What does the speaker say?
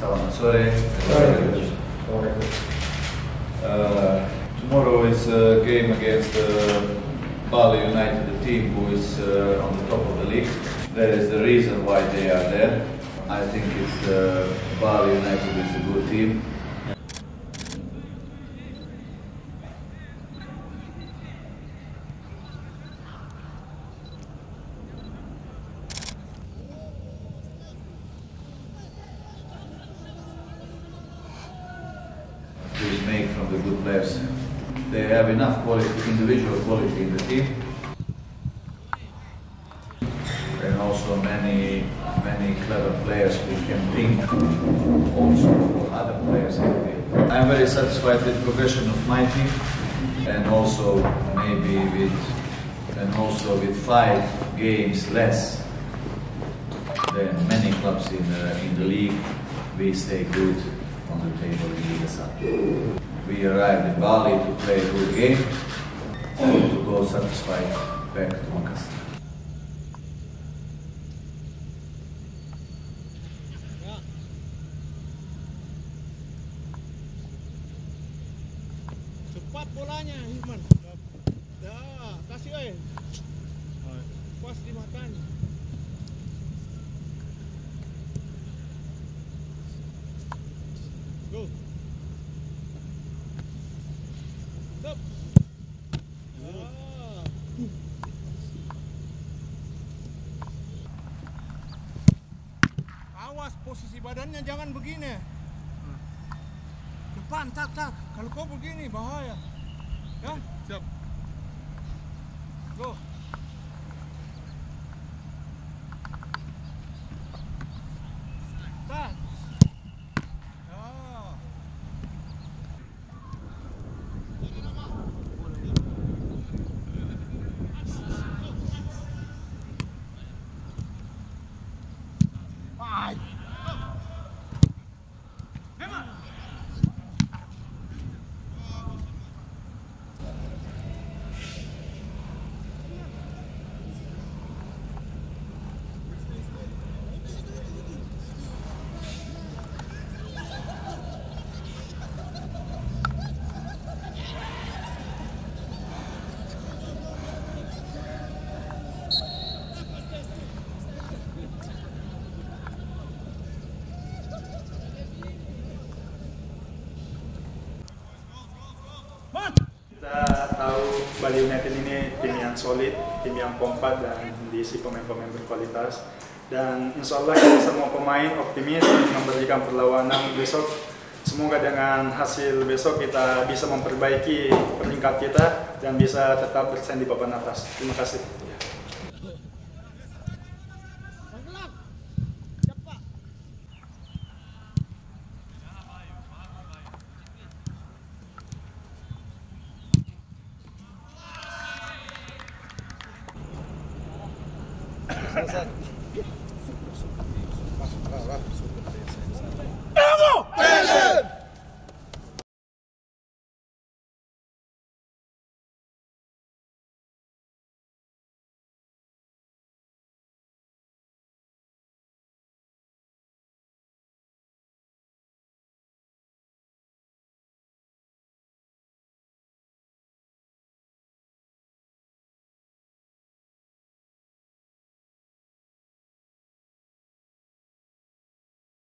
Selamat sore. Tomorrow is a game against Bali United, the team who is on the top of the league. There is the reason why they are there. I think it's Bali United is a good team. Is made from the good players. They have enough quality, individual quality in the team, and also many clever players who can think also for other players in the field. I'm very satisfied with the progression of my team, and also with 5 games less than many clubs in the league. We stay good on the table in Liga 1. We arrived in Bali to play a good game and to go satisfied back to Makassar. Cepat bolanya, Hilman. Dah, kasih pas di matanya. Go. Stop. Awas posisi badannya, jangan begini. Depan, tak. Kalau kau begini bahaya. Ya? Siap. Go. Tak. Kita tahu Bali United ini tim yang solid, tim yang kompak dan diisi pemain-pemain berkualitas. Dan insya Allah kita semua pemain optimis memberikan perlawanan besok. Semoga dengan hasil besok kita bisa memperbaiki peringkat kita dan bisa tetap bersaing di papan atas. Terima kasih.